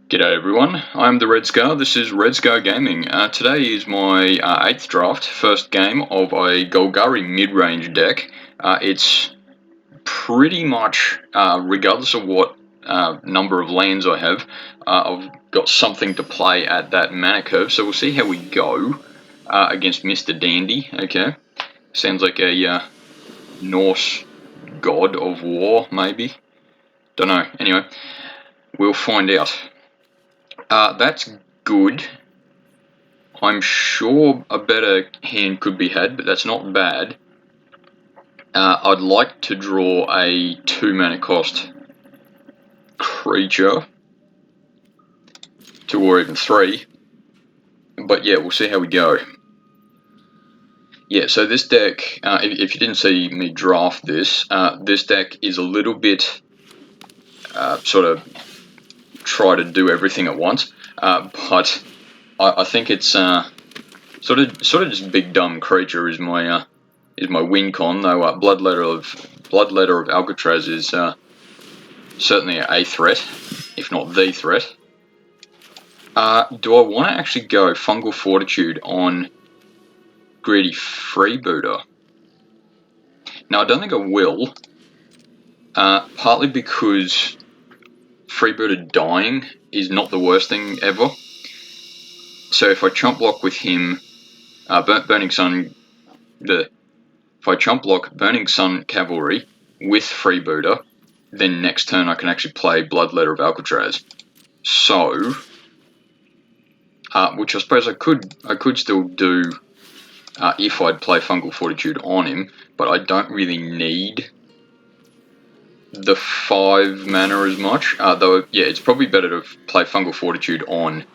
G'day everyone, I'm the Red Scar, this is Red Scar Gaming. Today is my 8th draft, first game of a Golgari Midrange deck. It's pretty much, regardless of what number of lands I have, I've got something to play at that mana curve, so we'll see how we go against Mr. Dandy. Okay, sounds like a Norse god of war, maybe? Don't know, anyway, we'll find out. That's good. I'm sure a better hand could be had, but that's not bad. I'd like to draw a 2 mana cost creature, 2 or even 3. But yeah, we'll see how we go. Yeah, so this deck, if you didn't see me draft this, this deck is a little bit sort of try to do everything at once, but I think it's sort of just big dumb creature is my win con. Though Bloodletter of Alcatraz is certainly a threat, if not the threat. Do I want to actually go Fungal Fortitude on Greedy Freebooter? Now I don't think I will, partly because Freebooter dying is not the worst thing ever. So if I chump block with him, Burning Sun, if I chump block Burning Sun Cavalry with Freebooter, then next turn I can actually play Bloodletter of Alcatraz. So, which I suppose I could still do if I'd play Fungal Fortitude on him, but I don't really need the 5 mana as much. Though, yeah, it's probably better to play Fungal Fortitude on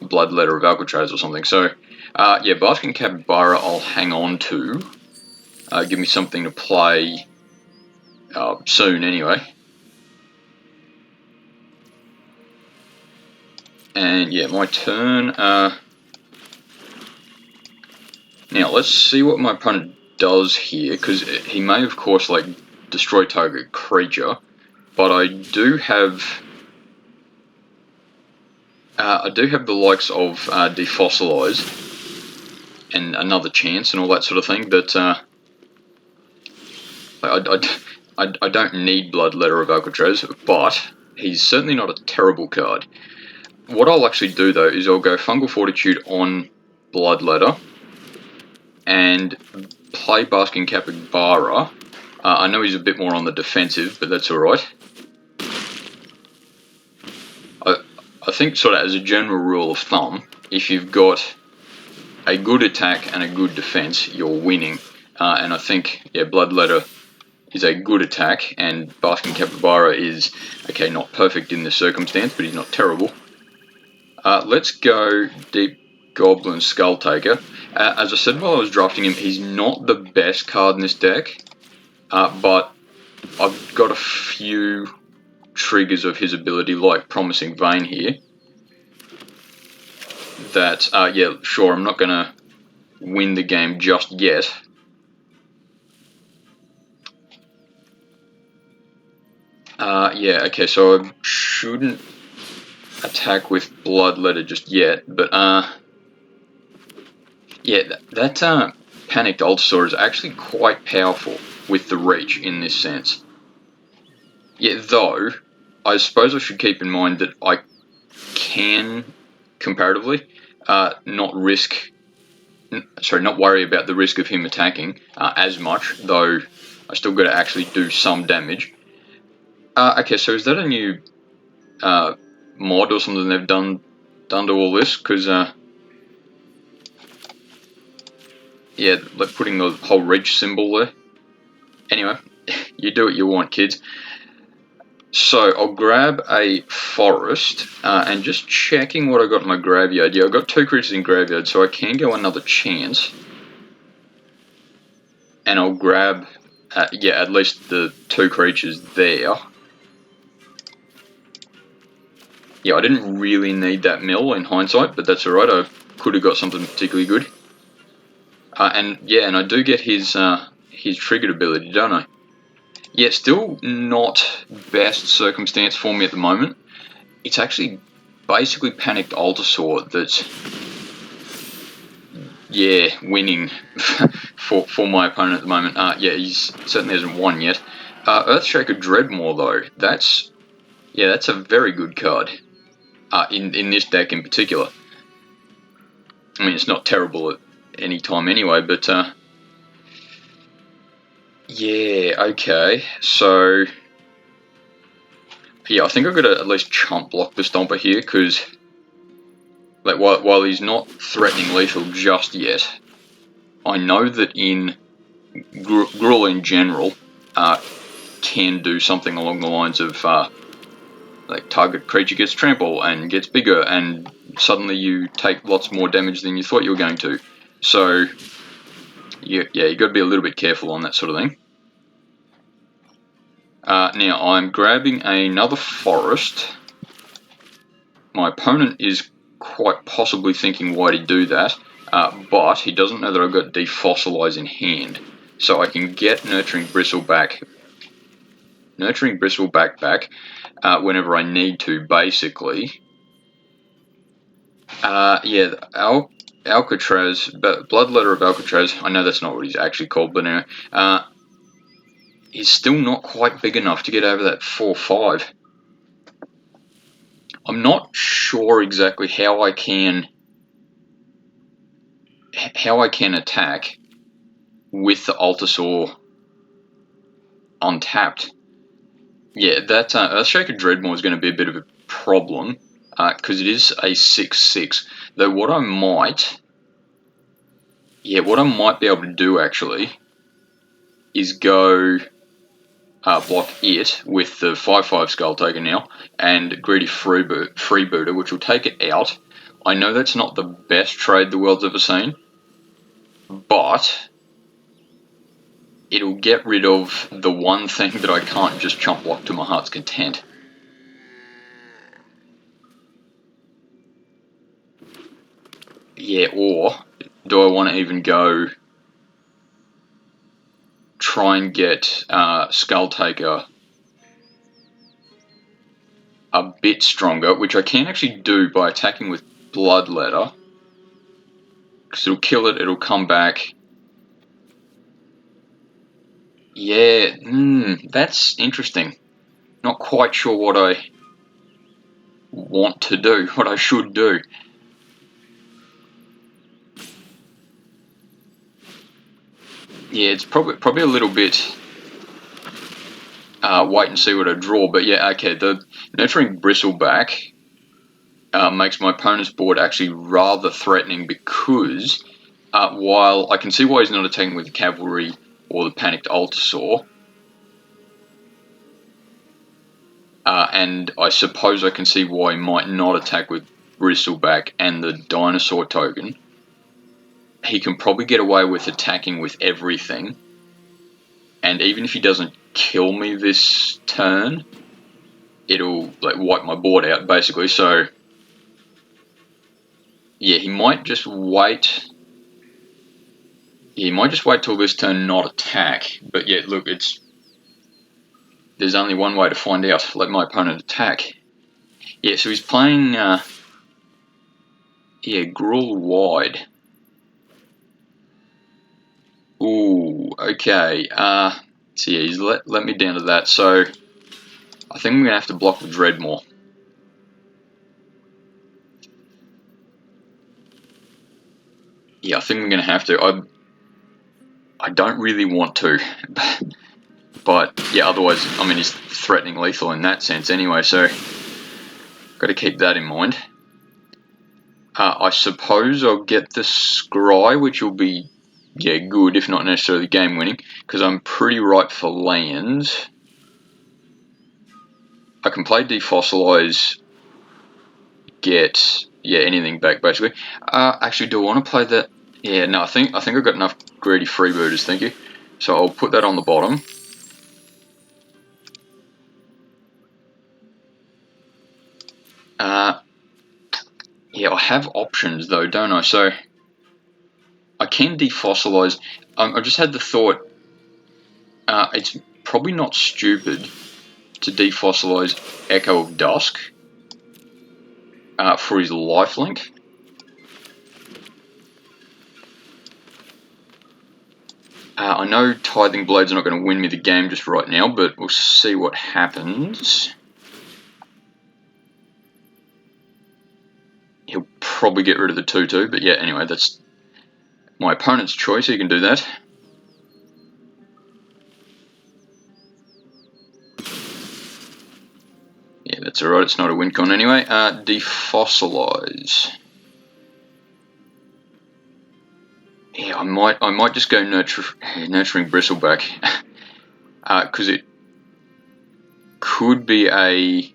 Bloodletter of Alcatraz or something. So, yeah, Basking Capybara I'll hang on to. Give me something to play soon anyway. And yeah, my turn. Now, let's see what my opponent does here, because he may, of course, like, destroy target creature, but I do have the likes of Defossilize and Another Chance and all that sort of thing that I don't need Bloodletter of Alcatraz, but he's certainly not a terrible card. What I'll actually do though is I'll go Fungal Fortitude on Bloodletter and play Basking Capybara. I know he's a bit more on the defensive, but that's alright. I think sort of as a general rule of thumb, if you've got a good attack and a good defense, you're winning. And I think, yeah, Bloodletter is a good attack, and Basking Capybara is, okay, not perfect in this circumstance, but he's not terrible. Let's go Deep Goblin Skull Taker. As I said while I was drafting him, he's not the best card in this deck, but I've got a few triggers of his ability, like Promising Vein here, that, yeah, sure, I'm not going to win the game just yet. Yeah, okay, so I shouldn't attack with Bloodletter just yet, but, yeah, that Panicked Altasaur is actually quite powerful with the reach in this sense. Yeah, though, I suppose I should keep in mind that I can, comparatively, not worry about the risk of him attacking as much, though I still got to actually do some damage. Okay, so is that a new mod or something they've done to all this? Because, yeah, like putting the whole reach symbol there. Anyway, you do what you want, kids. So I'll grab a forest, and just checking what I got in my graveyard. Yeah, I've got 2 creatures in graveyard, so I can go Another Chance. And I'll grab, yeah, at least the 2 creatures there. Yeah, I didn't really need that mill in hindsight, but that's alright. I could have got something particularly good. And yeah, and I do get his triggered ability, don't I? Yeah, still not best circumstance for me at the moment. It's actually basically panicked Altasaur that's, yeah, winning for my opponent at the moment. Yeah, he certainly hasn't won yet. Earthshaker Dreadmaw though, that's a very good card. In this deck in particular. I mean, it's not terrible at any time anyway, but yeah, okay. So yeah, I think I've got to at least chump block the Stomper here, because like while he's not threatening lethal just yet, I know that in Gruul in general can do something along the lines of like target creature gets trample and gets bigger, and suddenly you take lots more damage than you thought you were going to. So yeah, you got to be a little bit careful on that sort of thing. Now I'm grabbing another forest. My opponent is quite possibly thinking why'd he do that, but he doesn't know that I've got Defossilize in hand, so I can get Nurturing Bristleback whenever I need to, basically. Yeah, Alcatraz, Bloodletter of Alcatraz, I know that's not what he's actually called, but anyway, he's still not quite big enough to get over that 4/5. I'm not sure exactly how I can attack with the Altasaur untapped. Yeah, that Earthshaker Dreadmaw is going to be a bit of a problem, because it is a 6/6. Though what I might be able to do actually is go block it with the 5/5 Skull Taker now, and Greedy Freebooter, which will take it out. I know that's not the best trade the world's ever seen, but it'll get rid of the one thing that I can't just chump block to my heart's content. Yeah, or do I want to even go try and get Skull Taker a bit stronger, which I can actually do by attacking with Bloodletter, because it'll kill it, it'll come back. Yeah, that's interesting. Not quite sure what I want to do, what I should do. Yeah, it's probably a little bit wait and see what I draw, but yeah, okay, the Nurturing Bristleback makes my opponent's board actually rather threatening, because while I can see why he's not attacking with the Cavalry or the Panicked Altasaur, and I suppose I can see why he might not attack with Bristleback and the Dinosaur token, he can probably get away with attacking with everything, and even if he doesn't kill me this turn, it'll like wipe my board out basically. So yeah, he might just wait. He might just wait till this turn, not attack. But yeah, look, there's only one way to find out. Let my opponent attack. Yeah, so he's playing Gruul wide. Ooh, okay. So yeah, he's let me down to that. So I think I'm gonna have to block with Dreadmaw. Yeah, I think I'm gonna have to. I don't really want to, but yeah, otherwise, I mean, he's threatening lethal in that sense anyway, so got to keep that in mind. I suppose I'll get the Scry, which will be, yeah, good, if not necessarily game winning, because I'm pretty ripe for lands. I can play Defossilize, get, yeah, anything back basically. Actually, do I want to play that? Yeah, no, I think I've got enough Greedy Freebooters, thank you. So I'll put that on the bottom. Yeah, I have options though, don't I? So I can Defossilize. I just had the thought, it's probably not stupid to Defossilize Echo of Dusk. for his lifelink. I know Tithing Blades are not going to win me the game just right now, but we'll see what happens. He'll probably get rid of the 2-2, but yeah, anyway, that's my opponent's choice. He can do that. Yeah, that's alright, it's not a win con anyway. Defossilize. Yeah, I might just go nurturing Bristleback, because it could be a...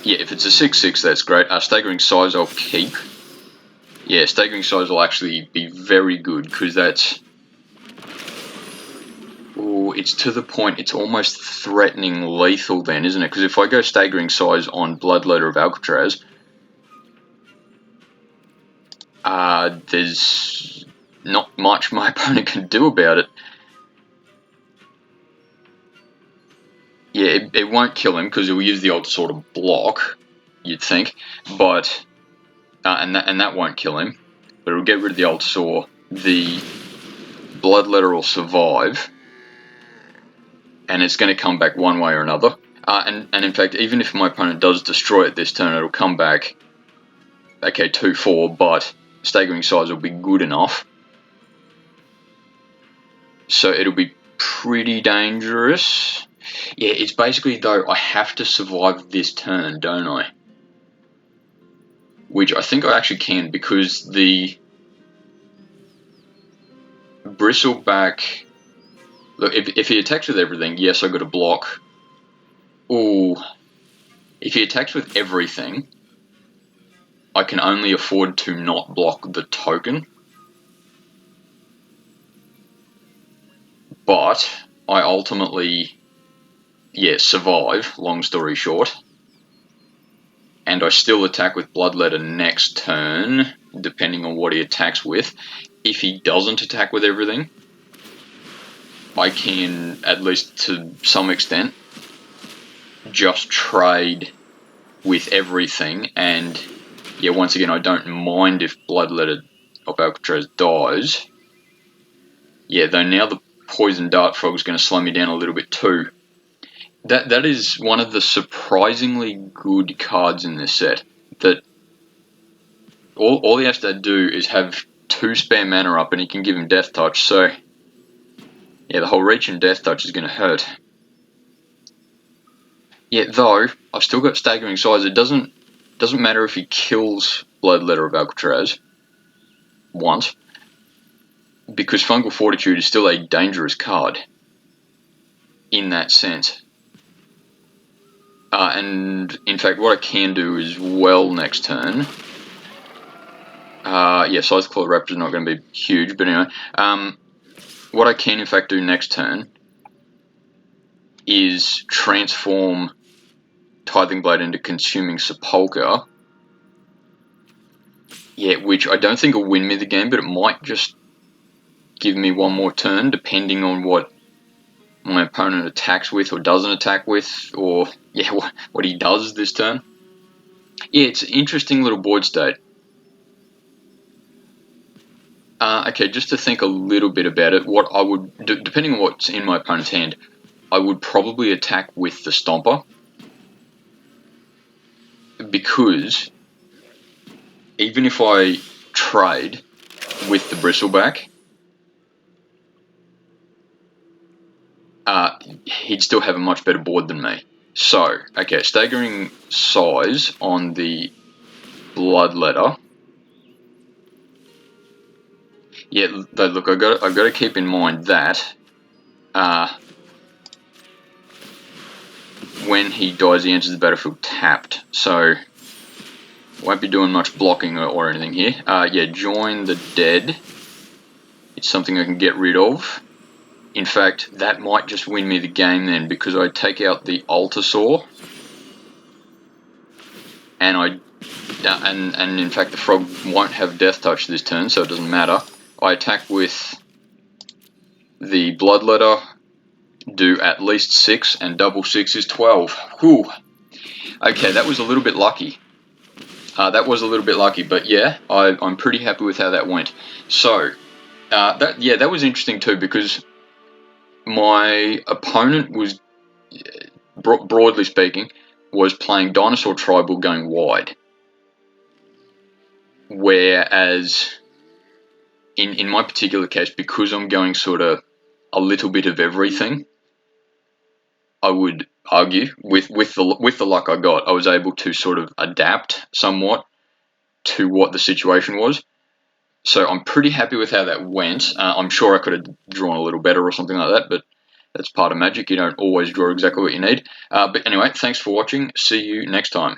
Yeah, if it's a 6-6, that's great. Staggering Size I'll keep. Yeah, Staggering Size will actually be very good, because that's... Oh, it's to the point, it's almost threatening lethal then, isn't it? Because if I go Staggering Size on Bloodletter of Alcatraz, there's not much my opponent can do about it. Yeah, it won't kill him because it will use the Altar Sword to block, you'd think, but and that won't kill him. But it'll get rid of the Altar Sword. The Bloodletter will survive, and it's going to come back one way or another. And in fact, even if my opponent does destroy it this turn, it'll come back. Okay, 2-4, but Staggering Size will be good enough, so it'll be pretty dangerous. Yeah, it's basically, though, I have to survive this turn, don't I? Which I think I actually can, because the Bristleback... Look, if he attacks with everything, yes, I've got to block. Ooh. If he attacks with everything, I can only afford to not block the token. But I ultimately... Yeah, survive, long story short. And I still attack with Bloodletter next turn, depending on what he attacks with. If he doesn't attack with everything, I can, at least to some extent, just trade with everything. And, yeah, once again, I don't mind if Bloodletter of Alcatraz dies. Yeah, though now the Poison Dart Frog is going to slow me down a little bit too. That is one of the surprisingly good cards in this set. That all he has to do is have 2 spare mana up and he can give him Death Touch. So yeah, the whole Reach and Death Touch is going to hurt. Yeah, though I've still got Staggering Size. It doesn't matter if he kills Bloodletter of Alcatraz once, because Fungal Fortitude is still a dangerous card in that sense. And in fact, what I can do as well next turn, yeah, Size Claw Raptor is not going to be huge, but anyway, what I can in fact do next turn is transform Tithing Blade into Consuming Sepulchre. Yeah, which I don't think will win me the game, but it might just give me one more turn, depending on what my opponent attacks with or doesn't attack with, or yeah, what he does this turn. Yeah, it's an interesting little board state. Okay, just to think a little bit about it, what I would, depending on what's in my opponent's hand, I would probably attack with the Stomper, because even if I trade with the Bristleback, he'd still have a much better board than me. So, okay, Staggering Size on the Bloodletter. Yeah, though, look, I've got to keep in mind that when he dies, he enters the battlefield tapped. So, won't be doing much blocking or anything here. Yeah, Join the Dead. It's something I can get rid of. In fact, that might just win me the game then, because I take out the Altasaur, and and in fact the frog won't have Death Touch this turn, so it doesn't matter. I attack with the Bloodletter, do at least 6, and double 6 is 12. Whew. Okay, that was a little bit lucky. That was a little bit lucky, but yeah, I'm pretty happy with how that went. So that was interesting too, because my opponent was, broadly speaking, was playing Dinosaur Tribal going wide, whereas in my particular case, because I'm going sort of a little bit of everything, I would argue with the luck I got, I was able to sort of adapt somewhat to what the situation was. So I'm pretty happy with how that went. I'm sure I could have drawn a little better or something like that, but that's part of Magic. You don't always draw exactly what you need. But anyway, thanks for watching. See you next time.